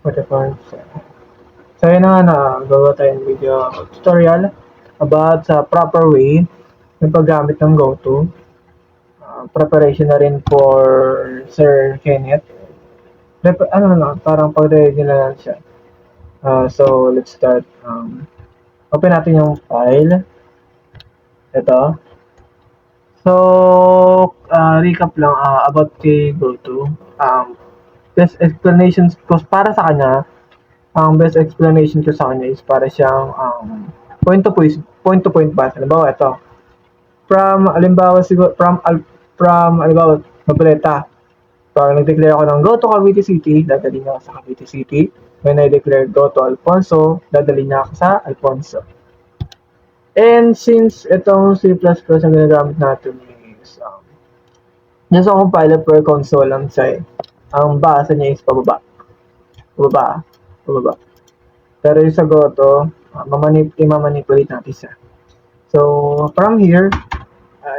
So yun na nga na gawa tayong video tutorial about sa proper way ng paggamit ng GoTo. Preparation na rin for Sir Kenneth. Parang pag-ready na lang siya. So let's start. Open natin yung file. Ito. So, recap lang about kay GoTo. Best explanations ko para sa kanya, ang best explanation ko sa kanya is para siyang point to point ba? Halimbawa, ito. From halimbawa, Noveleta. Pag nag-declare ako ng go to Cavite City, dadali niya ako sa Cavite City. When I declare go to Alfonso, dadali niya ako sa Alfonso. And since itong C++ ang ginagamit natin is yung sa compiler per console ang siya ang basa niya is pababa. Pababa. Pero yung sa Goto, i-manipulate natin siya. So, from here,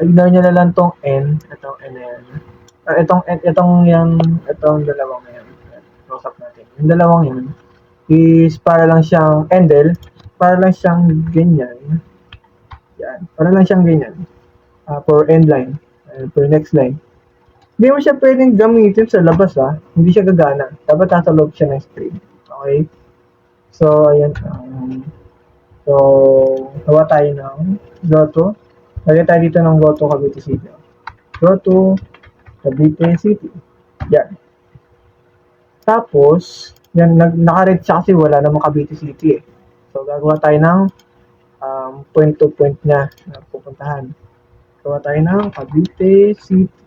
ignore nyo na lang tong N, itong N na yan. Itong dalawang yan. Close-up natin. Yung dalawang yan is para lang siyang endel, para lang siyang ganyan. Yan, para lang siyang ganyan. For end line, for next line. Hindi mo siya pwedeng gamitin sa labas Hindi siya gagana. Dapat nasa loob siya ng screen. Okay? So, ayan. So, gawa tayo ng Goto. Lagay tayo dito ng Goto Cavite City. Goto Cavite City. Yan. Tapos, yan, naka-red siya kasi wala namang Cavite City So, gagawa tayo ng point to point na pupuntahan. Gawa tayo ng Cavite City.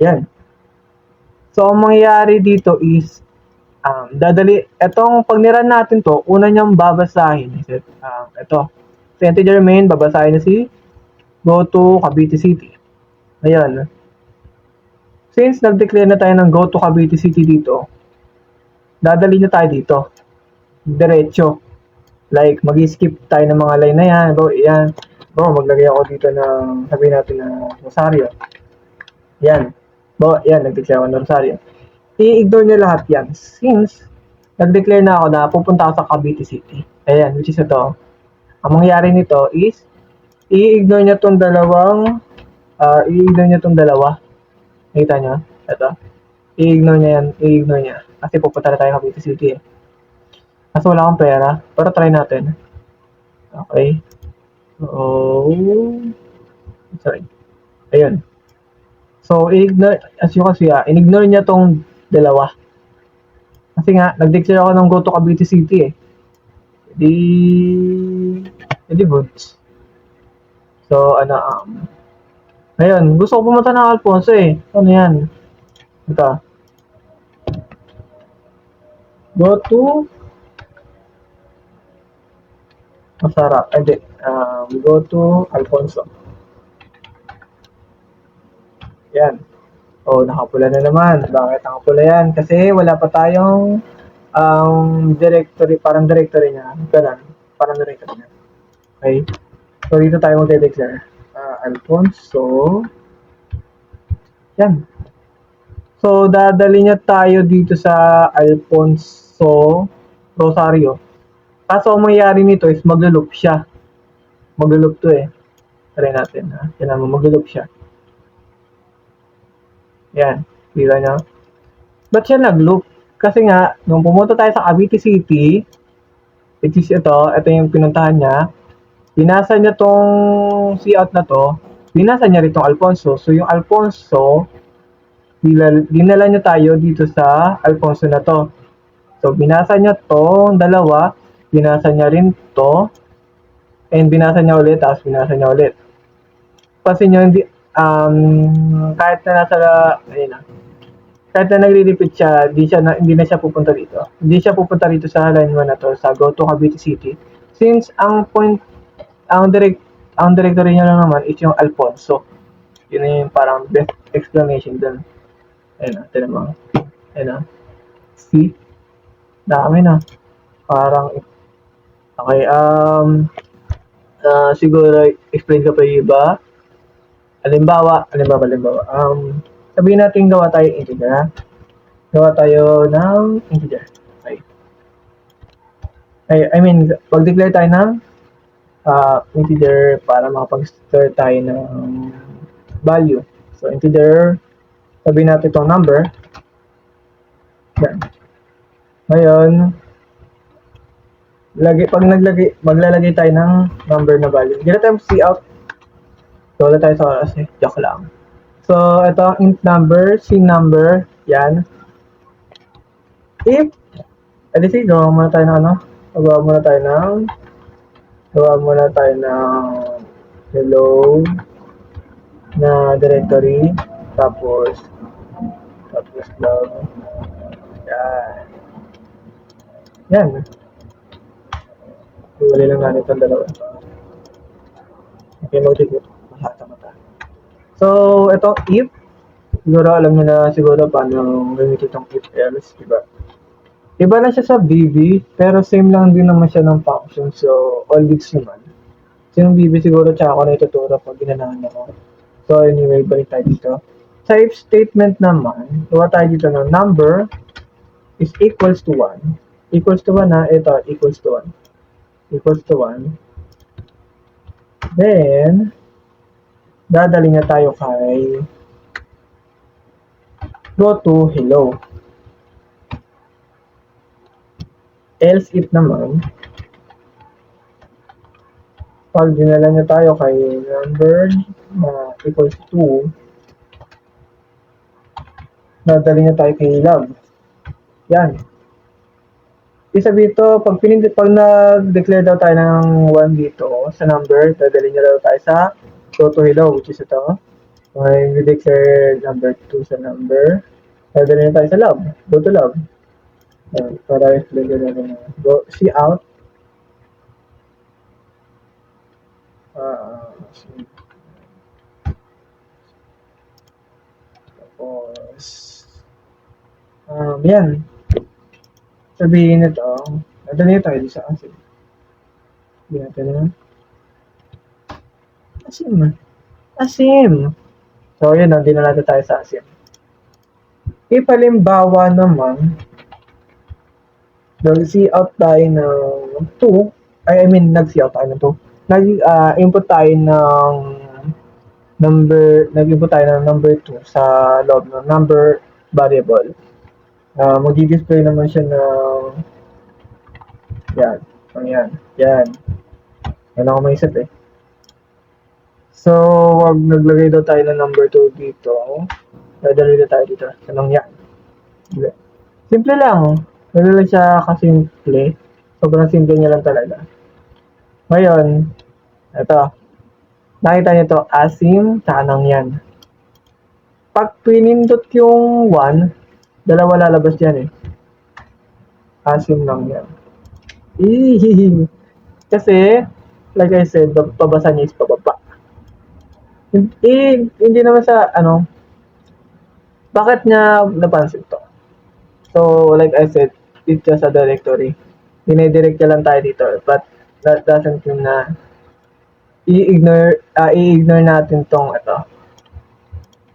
Yan. So, ang mangyayari dito is pag niran natin to, una niyang babasahin is ito. So, integer main, babasahin na si go to Cavite City. Ayan. Since nag-declare na tayo ng go to Cavite City dito, dadali na tayo dito. Diretso. Like, mag-skip tayo ng mga line na yan. Yan. Maglagay ako dito ng, sabihin natin na Rosario. Yan. Yan, nag-declare ako ng Rosario. I-ignore nyo lahat yan. Since, nag-declare na ako na pupunta ako sa Cavite City. Ayan, which is ito. Ang mangyayari nito is, i-ignore nyo tong dalawa. Nakita nyo? Ito. I-ignore nyo yan. I-ignore nyo. Kasi pupunta na tayo Cavite City Kasi wala akong pera. Pero try natin. Okay. So, sorry. Ayun. So, as you can see, in-ignore niya tong dalawa. Kasi nga, nag-declare ako ng go to Cavite City Hindi goods. So, ngayon, gusto ko pumunta ng Alfonso Ano yan? Ito. Go to Masarap. Go to Alfonso. Yan. Nakapula na naman. Bakit nakapula yan? Kasi wala pa tayong directory, parang directory niya. Ganun. Parang directory niya. Okay? So, dito tayo mag-declare. Alfonso. Yan. So, dadali niya tayo dito sa Alfonso Rosario. Kaso, ang mangyayari nito is maglo-loop siya. Maglo-loop to Try natin. Yan naman, maglo-loop siya. Yan. Kita nyo? Ba't siya nag-loop? Kasi nga, nung pumunta tayo sa Cavite City, which is ito yung pinuntahan niya, binasa niya tong cout na to, binasa niya rin tong Alfonso. So, yung Alfonso, dinala niya tayo dito sa Alfonso na to. So, binasa niya tong dalawa, binasa niya rin to, and binasa niya ulit, tapos binasa niya ulit. Kasi nyo, kahit na nasa, kahit na nagre-repeat siya, hindi na siya pupunta dito. Hindi siya pupunta dito sa line 1 na to, sa go to Cavite City. Since ang directory niya lang naman is yung Alfonso. Yun yung parang best explanation dun. Ayun tinan mo. Ayun See? Dami na. Parang, okay, siguro, explain ko pa yung iba. Halimbawa, sabihin natin gawa tayo integer. gawa tayo ng integer. Okay. I mean, pag-declare tayo ng integer para makapag-store tayo ng value. So, integer, sabihin natin itong number. Yan. Ngayon, maglalagay tayo ng number na value. Hindi na tayo cout. So, wala tayo sa kasi. Joke lang. So, ito ang int number, scene number. Yan. If, sige, gawa muna tayo ng ano? Gawa muna tayo ng hello na directory. Tapos log. Yan. Iwalay lang natin itong dalawa. Okay, mag-declare. Mata. So, ito if. Siguro alam nyo na siguro paano gamitin itong if else, diba? Iba na siya sa VB, pero same lang din naman siya ng function. So, all goods naman. So, yung VB siguro tsaka ako na ituturo pag ginanahan ako. So, anyway, balik tayo dito. Sa if statement naman, gawa tayo dito na number is equals to 1. Equals to 1 na, ito, equals to 1. Equals to 1. Then, dadali na tayo kay go to hello. Else if naman, pag dinala niya tayo kay number na equals to, dadali niya tayo kay log. Yan. Isabi ito, pag nag-declare daw tayo ng 1 dito sa number, dadali niya daw tayo sa go to hello, which is ito. Kung i-declare number 2 sa number, dadali niya tayo sa log, go to log. Para i-explain natin. Go cout. Tapos yan. Sabihin nito, nadali tayo sa asim. Sabihin natin na asim. So yun, hindi na natin tayo sa asim. If halimbawa naman, nag-cout tayo ng 2, nag-cout tayo ng 2. Nag-input tayo ng nag-input tayo ng number 2 sa loob ng number variable. Mag-display naman siya ng yan ako maisip eh. So, wag naglagay daw tayo ng number 2 dito. Dadali na tayo dito. Anong yan? Simple lang. Wala lang siya kasimple. Sobrang simple niya lang talaga. Ngayon, ito. Nakita niyo to, asim, tsaka nang yan. Pag pinindot yung 1, dalawa lalabas yan eh. Asim lang yan. Kasi, like I said, pabasa niya is pababa. Hindi naman sa, bakit niya napansin to? So, like I said, it's just a directory. Dinidirect lang tayo dito. But, that doesn't mean na i-ignore natin tong ito.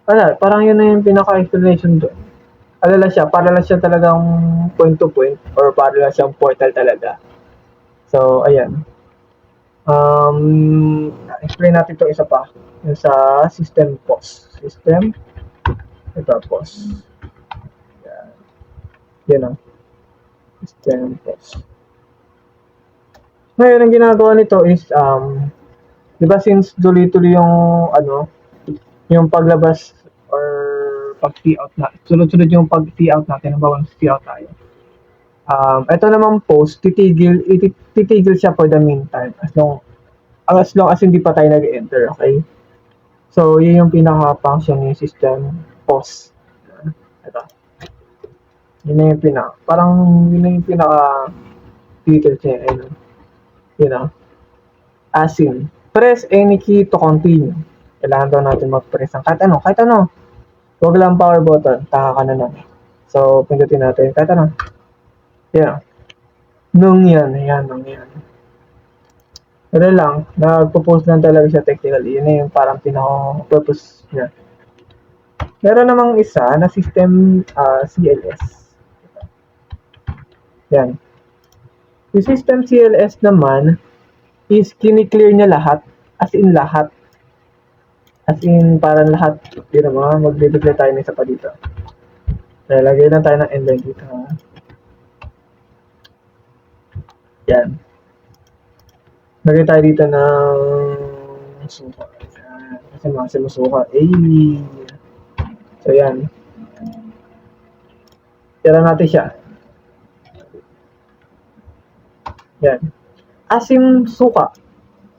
Parang yun na yung pinaka-explanation doon. Para lang siya talagang point to point or para lang siyang portal talaga. So, ayan. Explain natin ito isa pa. Yung sa system pos. Ito, pos. Yan o. System pos. Ngayon, ang ginagawa nito is, di ba since tuloy-tuloy yung paglabas or pag-cout na, sunod-sunod yung pag-cout natin, bawang cout tayo. Ito naman post, titigil siya for the meantime as long as hindi pa tayo nag-enter, okay? So, yun yung pinaka-function ng system post. Ito. Yun na yung pinaka-details niya, asim. Press any key to continue. Kailangan daw natin mag-press ng kahit ano. Huwag lang power button, taka ka na lang. So, pindutin natin kahit ano. Yan. Nung yan. Pero lang, nagpo-post lang talaga siya technically. Yun na yung parang pinaka-purpose niya. Meron namang isa na system CLS. Yan. Yung system CLS naman is kini-clear niya lahat, as in lahat. As in parang lahat. Di naman, mag-declare tayo ng isa pa dito. Lalagay lang tayo ng endline dito. Ha? Yan. Lagay tayo dito ng suka. Kasi mga sinusuka. So yan. Tira natin siya. Yan. Asim suka.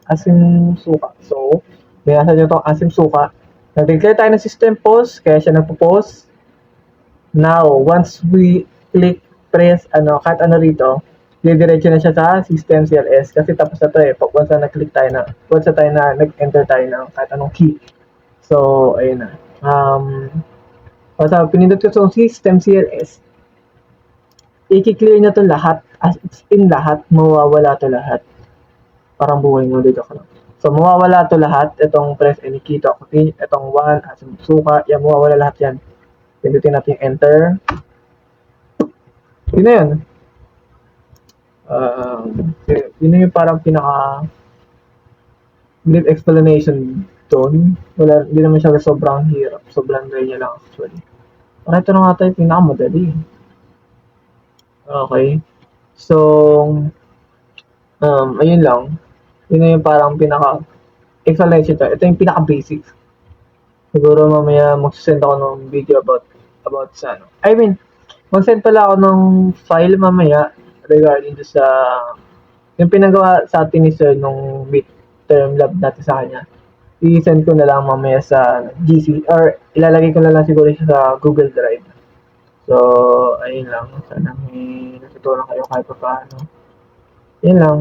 Asim suka. So, binasa nyo itong asim suka. Nag-declare tayo ng system post, kaya siya nagpo-post. Now, once we click, press, kahit ano rito, didiretso na siya sa system CLS kasi tapos na to eh. Once na nag-click tayo na, once na tayo na nag-enter tayo ng kahit anong key. So, ayun na. Once na pinindot ko sa system CLS, i-clear niya to lahat, as it's in lahat, mawawala to lahat. Parang buhay mo dito ka lang. So, mawawala to lahat. Itong press any key to continue. Itong 1, asim suka, yan, mawawala lahat yan. Pindutin natin yung enter. Yun na yun. Yun na yung parang pinaka brief explanation doon. Wala, hindi naman siya sobrang hirap. Sobrang ganyan lang actually. Para ito na nga tayo pinakamadali. Okay. So, ayun lang. Yun na yung parang pinaka explanation to. Ito yung pinaka basic. Siguro mamaya mag-send ako ng video about sa ano. I mean, mag-send pala ako ng file mamaya regarding to sa yung pinagawa sa atin ni Sir nung midterm lab natin sa kanya. I-send ko na lang mamaya sa GC or ilalagay ko na lang siguro siya sa Google Drive. So, ayun lang. Sana may natutunan kayo kahit pa paano. Yun lang.